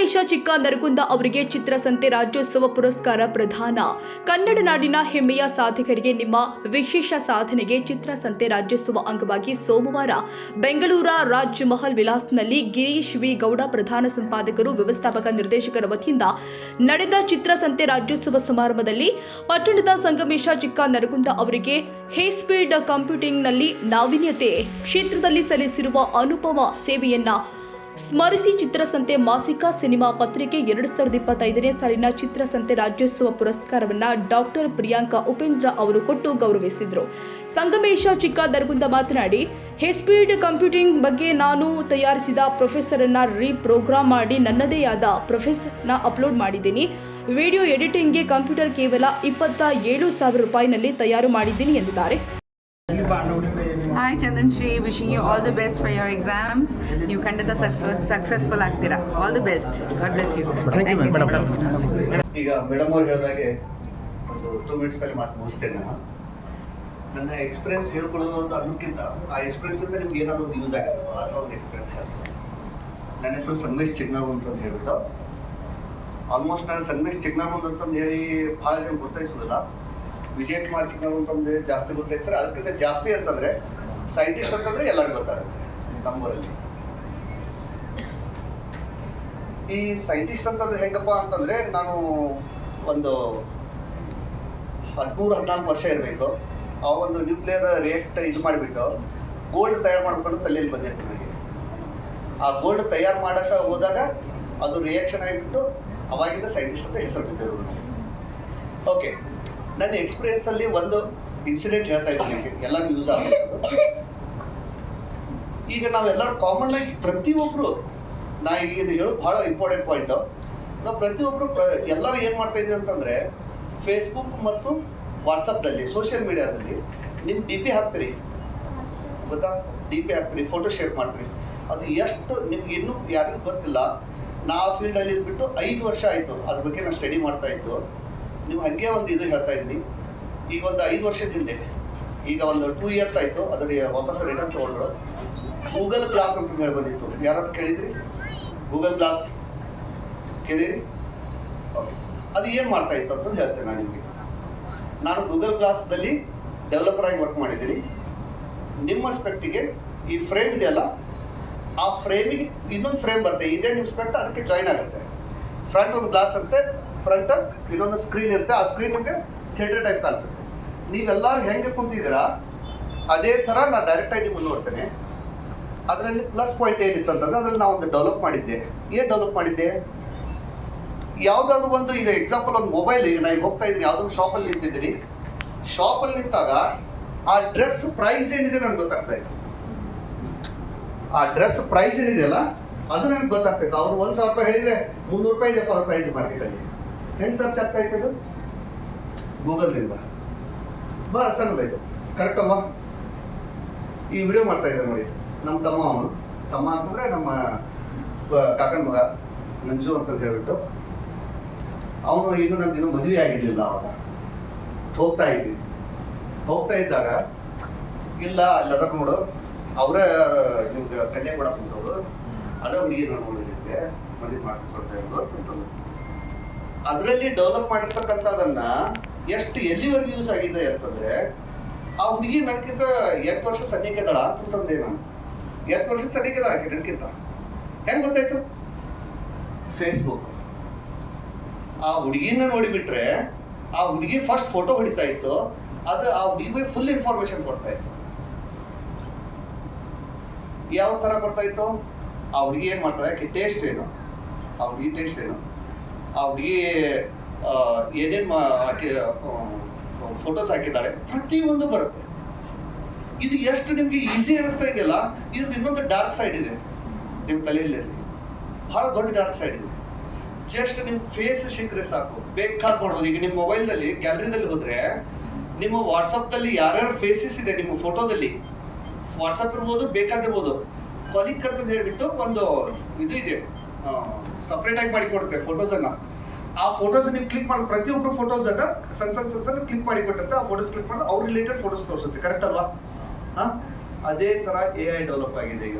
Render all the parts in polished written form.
ಸಂಗಮೇಶ ಚಿಕ್ಕ ನರಗುಂದ ಅವರಿಗೆ ಚಿತ್ರಸಂತೆ ರಾಜ್ಯೋತ್ಸವ ಪುರಸ್ಕಾರ ಪ್ರದಾನ. ಕನ್ನಡ ನಾಡಿನ ಹೆಮ್ಮೆಯ ಸಾಧಕರಿಗೆ ನಿಮ್ಮ ವಿಶೇಷ ಸಾಧನೆಗೆ ಚಿತ್ರಸಂತೆ ರಾಜ್ಯೋತ್ಸವ ಅಂಗವಾಗಿ ಸೋಮವಾರ ಬೆಂಗಳೂರ ರಾಜ್ ಮಹಲ್ ವಿಲಾಸ್ನಲ್ಲಿ ಗಿರೀಶ್ ವಿ ಗೌಡ ಪ್ರಧಾನ ಸಂಪಾದಕರು ವ್ಯವಸ್ಥಾಪಕ ನಿರ್ದೇಶಕರ ವತಿಯಿಂದ ನಡೆದ ಚಿತ್ರಸಂತೆ ರಾಜ್ಯೋತ್ಸವ ಸಮಾರಂಭದಲ್ಲಿ ಪಟ್ಟಣದ ಸಂಗಮೇಶ ಚಿಕ್ಕ ನರಗುಂದ ಅವರಿಗೆ ಹೈ ಸ್ಪೀಡ್ ಕಂಪ್ಯೂಟಿಂಗ್ನಲ್ಲಿ ನಾವೀನ್ಯತೆ ಕ್ಷೇತ್ರದಲ್ಲಿ ಸಲ್ಲಿಸಿರುವ ಅನುಪಮ ಸೇವೆಯನ್ನ ಸ್ಮರಿಸಿ ಚಿತ್ರಸಂತೆ ಮಾಸಿಕ ಸಿನಿಮಾ ಪತ್ರಿಕೆ 2025ನೇ ಸಾಲಿನ ಚಿತ್ರಸಂತೆ ರಾಜ್ಯೋತ್ಸವ ಪುರಸ್ಕಾರವನ್ನು ಡಾಕ್ಟರ್ ಪ್ರಿಯಾಂಕಾ ಉಪೇಂದ್ರ ಅವರು ಕೊಟ್ಟು ಗೌರವಿಸಿದರು. ಸಂಗಮೇಶ ಚಿಕ್ಕ ನರಗುಂದ ಮಾತನಾಡಿ, ಹೈಸ್ಪೀಡ್ ಕಂಪ್ಯೂಟಿಂಗ್ ಬಗ್ಗೆ ನಾನು ತಯಾರಿಸಿದ ಪ್ರೊಫೆಸರನ್ನು ರೀಪ್ರೋಗ್ರಾಮ್ ಮಾಡಿ ನನ್ನದೇ ಆದ ಪ್ರೊಫೆಸರ್ನ ಅಪ್ಲೋಡ್ ಮಾಡಿದ್ದೀನಿ. ವಿಡಿಯೋ ಎಡಿಟಿಂಗ್ಗೆ ಕಂಪ್ಯೂಟರ್ ಕೇವಲ 27,000 ರೂಪಾಯಿನಲ್ಲಿ ತಯಾರು ಮಾಡಿದ್ದೀನಿ ಎಂದಿದ್ದಾರೆ. Hi Chandan Shri, wishing you all the best for your exams. You ಖಂಡಿತ successful ಆಗ್ತೀರಾ. All the best. God bless you. Thank you madam. ಈಗ ಮೇಡಮ್ ಅವ್ರು ಹೇಳಿದಾಗೆ ಒಂದು 2 ಮಿನಿಟ್ಸ್ ಅಲ್ಲಿ ಮಾತು ಮುಗಿಸ್ತೇನೆ. ನನ್ನ ಎಕ್ಸ್ಪೀರಿಯನ್ಸ್ ಹೇಳ್ಕೊಳ್ಳೋದು ಅಂತ ಅನ್ನೋಕ್ಕಿಂತ ಆ ಎಕ್ಸ್ಪೀರಿಯನ್ಸ್ ಅಂತ ನಿಮ್ಗೆ ಏನಾದ್ರು ಒಂದು ಯೂಸ್ ಆಗುತ್ತೆ ಆ ಥರ ಒಂದು ಎಕ್ಸ್ಪೀರಿಯನ್ಸ್ ಆಗುತ್ತೆ. ನನ್ನ ಹೆಸರು ಸಂಗಮೇಶ್ ಚಿಕ್ಕನರಗುಂದ ಅಂತ ಹೇಳ್ಬಿಟ್ಟು ಆಲ್ಮೋಸ್ಟ್ ನಾನು ಸಂಗಮೇಶ್ ಚಿಕ್ಕನರಗುಂದ ಅಂತಂದು ಹೇಳಿ ಭಾಳ ಜನ ಗೊತ್ತಾಯಿಸೋದಿಲ್ಲ. ವಿಜಯ್ ಕುಮಾರ್ ಚಿಕ್ಕನರಗುಂದ ಅಂತಂದು ಜಾಸ್ತಿ ಗೊತ್ತಾಯಿಸ್ತಾರೆ. ಅದಕ್ಕಿಂತ ಜಾಸ್ತಿ ಅಂತಂದರೆ ಸೈಂಟಿಸ್ಟ್ ಅಂತಂದರೆ ಎಲ್ಲರಿಗೂ ಗೊತ್ತಾಗುತ್ತೆ ನಮ್ಮೂರಲ್ಲಿ. ಈ ಸೈಂಟಿಸ್ಟ್ ಅಂತಂದ್ರೆ ಹೆಂಗಪ್ಪ ಅಂತಂದರೆ ನಾನು ಒಂದು 13-14 ವರ್ಷ ಇರಬೇಕು. ಆ ಒಂದು ನ್ಯೂಕ್ಲಿಯರ್ ರಿಯಾಕ್ಟ್ ಇದು ಮಾಡಿಬಿಟ್ಟು ಗೋಲ್ಡ್ ತಯಾರು ಮಾಡ್ಕೊಂಡು ತಲೆಯಲ್ಲಿ ಬಂದಿತ್ತು ನನಗೆ. ಆ ಗೋಲ್ಡ್ ತಯಾರು ಮಾಡೋಕ್ಕೆ ಹೋದಾಗ ಅದು ರಿಯಾಕ್ಷನ್ ಆಗಿಬಿಟ್ಟು ಅವಾಗಿಂದ ಸೈಂಟಿಸ್ಟ್ ಅಂತ ಹೆಸರು ಬಿದ್ದಿರೋದು. ಓಕೆ, ನನ್ನ ಎಕ್ಸ್ಪೀರಿಯನ್ಸಲ್ಲಿ ಒಂದು ಇನ್ಸಿಡೆಂಟ್ ಹೇಳ್ತಾ ಇದ್ದೀನಿ, ಎಲ್ಲರಿಗೂ ಯೂಸ್ ಆಗಬೇಕು. ಈಗ ನಾವೆಲ್ಲರೂ ಕಾಮನ್ ಆಗಿ ಪ್ರತಿಯೊಬ್ಬರು, ನಾ ಈಗ ಇದು ಹೇಳೋದು ಭಾಳ ಇಂಪಾರ್ಟೆಂಟ್ ಪಾಯಿಂಟು. ನಾವು ಪ್ರತಿಯೊಬ್ಬರು ಎಲ್ಲರೂ ಏನು ಮಾಡ್ತಾ ಇದ್ದೀವಿ ಅಂತಂದರೆ ಫೇಸ್ಬುಕ್ ಮತ್ತು ವಾಟ್ಸಪ್ನಲ್ಲಿ ಸೋಷಿಯಲ್ ಮೀಡಿಯಾದಲ್ಲಿ ನಿಮ್ಮ ಡಿ ಪಿ ಹಾಕ್ತೀರಿ, ಗೊತ್ತಾ? ಡಿ ಪಿ ಹಾಕ್ತೀರಿ, ಫೋಟೋ ಶೇರ್ ಮಾಡ್ತೀರಿ. ಅದು ಎಷ್ಟು ನಿಮ್ಗೆ ಇನ್ನೂ ಯಾರಿಗೂ ಗೊತ್ತಿಲ್ಲ. ನಾ ಆ ಫೀಲ್ಡಲ್ಲಿ ಇದ್ಬಿಟ್ಟು 5 ವರ್ಷ ಆಯಿತು, ಅದ್ರ ಬಗ್ಗೆ ನಾನು ಸ್ಟಡಿ ಮಾಡ್ತಾ ಇತ್ತು. ನೀವು ಹಾಗೆ ಒಂದು ಇದು ಹೇಳ್ತಾ ಇದ್ದೀನಿ. ಈಗ ಒಂದು 5 ವರ್ಷದ ಹಿಂದೆ, ಈಗ ಒಂದು 2 ಇಯರ್ಸ್ ಆಯಿತು, ಅದರ ವಾಪಸ್ ರಿಟರ್ನ್ ತೊಗೊಂಡ್ರು. ಗೂಗಲ್ ಗ್ಲಾಸ್ ಅಂತ ಹೇಳಿ ಬಂದಿತ್ತು. ಯಾರಾದ್ರು ಕೇಳಿದ್ರಿ? ಗೂಗಲ್ ಗ್ಲಾಸ್ ಕೇಳಿರಿ? ಓಕೆ, ಅದು ಏನು ಮಾಡ್ತಾ ಇತ್ತು ಅಂತ ಹೇಳ್ತೇನೆ ನಾನು ನಿಮಗೆ. ನಾನು ಗೂಗಲ್ ಗ್ಲಾಸ್ದಲ್ಲಿ ಡೆವಲಪರ್ ಆಗಿ ವರ್ಕ್ ಮಾಡಿದ್ದೀನಿ. ನಿಮ್ಮ ಸ್ಪೆಕ್ಟಿಗೆ ಈ ಫ್ರೇಮ್ ಇದೆಯಲ್ಲ, ಆ ಫ್ರೇಮಿಗೆ ಇನ್ನೊಂದು ಫ್ರೇಮ್ ಬರುತ್ತೆ, ಇದೇ ನಿಮ್ಮ ಸ್ಪೆಕ್ಟ್ ಅದಕ್ಕೆ ಜಾಯಿನ್ ಆಗುತ್ತೆ. ಫ್ರಂಟ್ ಒಂದು ಗ್ಲಾಸ್ ಇರುತ್ತೆ, ಫ್ರಂಟ್ ಇನ್ನೊಂದು ಸ್ಕ್ರೀನ್ ಇರುತ್ತೆ. ಆ ಸ್ಕ್ರೀನ್ ನಿಮಗೆ ಥಿಯೇಟರ್ ಟೈಪ್ ಕಾಣಿಸುತ್ತೆ. ನೀವೆಲ್ಲರೂ ಹೆಂಗೆ ಕುಂತಿದ್ದೀರಾ ಅದೇ ಥರ ನಾನು ಡೈರೆಕ್ಟಾಗಿ ನಿಮ್ಮನ್ನು ನೋಡ್ತೇನೆ. ಅದರಲ್ಲಿ ಪ್ಲಸ್ ಪಾಯಿಂಟ್ ಏನಿತ್ತು ಅಂತಂದರೆ ಅದರಲ್ಲಿ ನಾವು ಒಂದು ಡೆವಲಪ್ ಮಾಡಿದ್ದೆ. ಏನು ಡೆವಲಪ್ ಮಾಡಿದ್ದೆ? ಯಾವುದಾದ್ರು ಒಂದು, ಈಗ ಎಕ್ಸಾಂಪಲ್ ಒಂದು ಮೊಬೈಲ್, ಈಗ ನಾನು ಹೋಗ್ತಾ ಇದ್ದೀನಿ ಯಾವುದೊಂದು ಶಾಪಲ್ಲಿ ನಿಂತಿದ್ದೀನಿ. ಶಾಪಲ್ಲಿ ನಿಂತಾಗ ಆ ಡ್ರೆಸ್ ಪ್ರೈಸ್ ಏನಿದೆ ನನಗೆ ಗೊತ್ತಾಗ್ತಾ ಇತ್ತು. ಆ ಡ್ರೆಸ್ ಪ್ರೈಸ್ ಏನಿದೆಯಲ್ಲ ಅದು ನನಗೆ ಗೊತ್ತಾಗ್ತೈತೆ. ಅವ್ರು 1,000 ರೂಪಾಯಿ ಹೇಳಿದರೆ 300 ರೂಪಾಯಿ ಇದೆ ಪ್ರೈಸ್ ಮಾರ್ಕೆಟಲ್ಲಿ. ಹೆಂಗೆ ಸರ್ಚ್ ಆಗ್ತಾ ಇತ್ತು? ಗೂಗಲ್ದಿಂದ. ಭಾಳ ಸಣ್ಣದಾಯಿತು, ಕರೆಕ್ಟ್ ಅಲ್ವಾ? ಈ ವಿಡಿಯೋ ಮಾಡ್ತಾ ಇದ್ದೆ ನೋಡಿ, ನಮ್ಮ ತಮ್ಮ, ಅವನು ತಮ್ಮ ಅಂತಂದರೆ ನಮ್ಮ ಕಾಕನ ಮಗ ಮಂಜು ಅಂತ ಹೇಳ್ಬಿಟ್ಟು. ಅವನು ಇನ್ನೂ ನಮ್ಗಿನ್ನೂ ಮದುವೆ ಆಗಿರಲಿಲ್ಲ. ಅವಾಗ ಹೋಗ್ತಾ ಇದ್ದಾಗ ಇಲ್ಲ ಅಲ್ಲದ ನೋಡು, ಅವರೇ ನಿಮ್ಗೆ ಕನ್ಯೆ ಕೊಡಕ್ಕೆ ಕುಂತವ್ರು, ಅದೇ ಹುಡುಗಿ ನೋಡಿದ್ರೆ ಮದುವೆ ಮಾಡ್ಕೊಳ್ತಾ ಇರೋದು ಅಂತಂದ್ರು. ಅದರಲ್ಲಿ ಡೆವಲಪ್ ಮಾಡಿರ್ತಕ್ಕಂಥದ್ದನ್ನ ಎಷ್ಟು ಎಲ್ಲಿವರೆಗೂ ಯೂಸ್ ಆಗಿದೆ ಅಂತಂದರೆ, ಆ ಹುಡುಗಿ ನನಗಿಂತ 8 ವರ್ಷ ಸಣ್ಣಿಕೆದಳ ಅಂತಂದೆ ನಾನು. 8 ವರ್ಷ ಸಣ್ಣಿಕೆದಳ ಆಕೆ ನನಗಿಂತ. ಹೆಂಗೆ ಗೊತ್ತಾಯ್ತು? ಫೇಸ್ಬುಕ್. ಆ ಹುಡುಗಿನ ನೋಡಿಬಿಟ್ರೆ ಆ ಹುಡುಗಿ ಫಸ್ಟ್ ಫೋಟೋ ಹೊಡಿತಾ ಇತ್ತು, ಅದು ಆ ಹುಡುಗಿಗೆ ಫುಲ್ ಇನ್ಫಾರ್ಮೇಶನ್ ಕೊಡ್ತಾ ಇತ್ತು. ಯಾವ ಥರ ಕೊಡ್ತಾ ಇತ್ತು? ಆ ಹುಡುಗಿ ಏನು ಮಾಡ್ತಾರೆ, ಆಕೆ ಟೇಸ್ಟ್ ಏನು, ಆ ಹುಡುಗಿ ಟೇಸ್ಟ್ ಏನು, ಆ ಹುಡುಗಿ ಏನೇನು ಆಕೆ ಫೋಟೋಸ್ ಹಾಕಿದ್ದಾರೆ, ಪ್ರತಿಯೊಂದು ಬರುತ್ತೆ. ಇದು ಎಷ್ಟು ನಿಮಗೆ ಈಸಿ ಅನಿಸ್ತಾ ಇದೆಯಲ್ಲ, ಇದು ಇನ್ನೊಂದು ಡಾರ್ಕ್ ಸೈಡ್ ಇದೆ ನಿಮ್ಮ ತಲೆಯಲ್ಲಿ, ಭಾಳ ದೊಡ್ಡ ಡಾರ್ಕ್ ಸೈಡ್ ಇದೆ. ಜಸ್ಟ್ ನಿಮ್ಮ ಫೇಸ್ ಸಿಕ್ಕರೆ ಸಾಕು, ಬೇಕಾದ್ ನೋಡ್ಬೋದು. ಈಗ ನಿಮ್ಮ ಮೊಬೈಲ್ನಲ್ಲಿ ಗ್ಯಾಲರಿದಲ್ಲಿ ಹೋದರೆ ನಿಮ್ಮ ವಾಟ್ಸಪ್ದಲ್ಲಿ ಯಾರ್ಯಾರು ಫೇಸಸ್ ಇದೆ ನಿಮ್ಮ ಫೋಟೋದಲ್ಲಿ, ವಾಟ್ಸಪ್ ಇರ್ಬೋದು, ಬೇಕಾದಿರ್ಬೋದು, ಕಾಲಿಕ್ ಅಂತ ಹೇಳ್ಬಿಟ್ಟು ಒಂದು ಇದು ಇದೆ, ಸಪ್ರೇಟಾಗಿ ಮಾಡಿ ಕೊಡುತ್ತೆ ಫೋಟೋಸನ್ನು. ಆ ಫೋಟೋಸ್ ನೀವು ಕ್ಲಿಕ್ ಮಾಡಿದ್ರೆ ಪ್ರತಿಯೊಬ್ಬರು ಫೋಟೋಸನ್ನು ಸಣ್ಣ ಕ್ಲಿಕ್ ಮಾಡಿ ಕೊಟ್ಟಿರುತ್ತೆ. ಆ ಫೋಟೋಸ್ ಕ್ಲಿಕ್ ಮಾಡಿದ್ರೆ ಅವ್ರ ರಿಲೇಟೆಡ್ ಫೋಟೋಸ್ ತೋರಿಸುತ್ತೆ, ಕರೆಕ್ಟ್ ಅಲ್ವಾ? ಅದೇ ಥರ AI ಡೆವಲಪ್ ಆಗಿದೆ ಈಗ.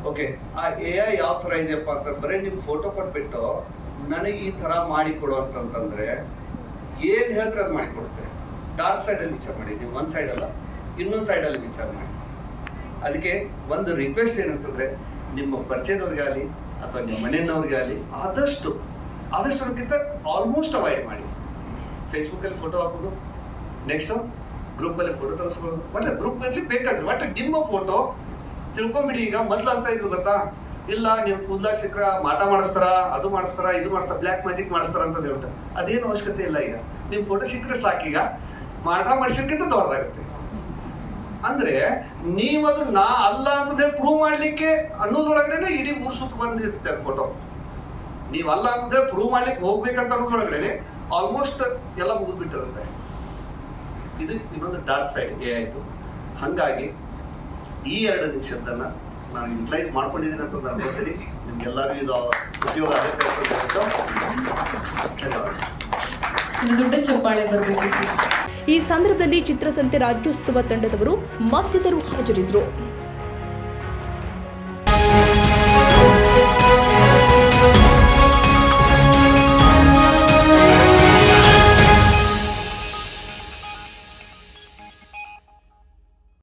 ಓಕೆ, ಆ AI ಯಾವ ಥರ ಇದೆಯಪ್ಪ ಅಂತ ಬರೀ ನೀವು ಫೋಟೋ ಕೊಟ್ಬಿಟ್ಟು ನನಗೆ ಈ ಥರ ಮಾಡಿಕೊಡು ಅಂತಂತಂದರೆ ಏನು ಹೇಳ್ತಾರೆ ಅದು ಮಾಡಿಕೊಡುತ್ತೆ. ಡಾರ್ಕ್ ಸೈಡಲ್ಲಿ ವಿಚಾರ ಮಾಡಿ, ನೀವು ಒಂದು ಸೈಡಲ್ಲ ಇನ್ನೊಂದು ಸೈಡಲ್ಲಿ ವಿಚಾರ ಮಾಡಿ. ಅದಕ್ಕೆ ಒಂದು ರಿಕ್ವೆಸ್ಟ್ ಏನಂತಂದರೆ, ನಿಮ್ಮ ಪರಿಚಯದವ್ರಿಗಾಗಲಿ ಅಥವಾ ನಿಮ್ಮ ಮನೆಯವ್ರಿಗಾಗಲಿ ಆದಷ್ಟು ಅದಕ್ಕಿಂತ ಆಲ್ಮೋಸ್ಟ್ ಅವಾಯ್ಡ್ ಮಾಡಿ. ಫೇಸ್ಬುಕ್ಕಲ್ಲಿ ಫೋಟೋ ಹಾಕೋದು, ನೆಕ್ಸ್ಟು ಗ್ರೂಪಲ್ಲಿ ಫೋಟೋ ತೆಗೆಸ್ಕೊಳ್ಳೋದು. ಒಟ್ಟು ಗ್ರೂಪಲ್ಲಿ ಬೇಕಾದ್ರೆ ಒಟ್ಟು ನಿಮ್ಮ ಫೋಟೋ ತಿಳ್ಕೊಂಬಿಡಿ. ಈಗ ಮೊದಲು ಅಂತ ಇದ್ರು ಗೊತ್ತಾ, ಇಲ್ಲ ನೀವು ಕೂದಲ ಸಿಕ್ಕರೆ ಮಾಟ ಮಾಡಿಸ್ತಾರ, ಅದು ಮಾಡಿಸ್ತಾರ, ಇದು ಮಾಡಿಸ್ತಾರ, ಬ್ಲ್ಯಾಕ್ ಮ್ಯಾಜಿಕ್ ಮಾಡಿಸ್ತಾರ ಅಂತ ಹೇಳ್ಬಿಟ್ಟು ಅದೇನು ಅವಶ್ಯಕತೆ ಇಲ್ಲ. ಈಗ ನಿಮ್ಮ ಫೋಟೋ ಸಿಕ್ಕರೆ ಸಾಕೀಗ ಮಾಟ ಮಾಡಿಸೋಕ್ಕಿಂತ ದೊಡ್ಡದಾಗುತ್ತೆ. ಅಂದ್ರೆ ನೀವದು ನಾ ಅಲ್ಲ ಅಂತ ಹೇಳಿ ಪ್ರೂವ್ ಮಾಡ್ಲಿಕ್ಕೆ ಅನ್ನೋದ್ರೊಳಗಡೆ ಇಡೀ ಊರು ಸುತ್ತ ಬಂದಿರ್ತಾರೆ ಫೋಟೋ. ನೀವಲ್ಲ ಅಂತ ಹೇಳಿ ಪ್ರೂವ್ ಮಾಡ್ಲಿಕ್ಕೆ ಹೋಗ್ಬೇಕಂತ ಅನ್ನೋದ್ರೊಳಗಡೆ ಆಲ್ಮೋಸ್ಟ್ ಎಲ್ಲ ಮುಗಿದ್ಬಿಟ್ಟಿರುತ್ತೆ. ಇದು ಇನ್ನೊಂದು ಡಾರ್ಕ್ ಸೈಡ್ ಆಯಿತು. ಹಾಗಾಗಿ ಈ 2 ನಿಮಿಷದನ್ನ ನಾನು ಯುಟಿಲೈಸ್ ಮಾಡ್ಕೊಂಡಿದ್ದೀನಿ ಅಂತ ನಾನು ಗೊತ್ತೀನಿ. ನಿಮ್ಗೆಲ್ಲರಿಗೂ ಇದು ಉಪಯೋಗ ಆಗುತ್ತೆ ಅಂತ ಧನ್ಯವಾದ. ದೊಡ್ಡ ಚಪ್ಪಾಳೆ ಬರಬೇಕು. ಈ ಸಂದರ್ಭದಲ್ಲಿ ಚಿತ್ರಸಂತೆ ರಾಜ್ಯೋತ್ಸವ ತಂಡದವರು ಮತ್ತಿತರರು ಹಾಜರಿದ್ದರು.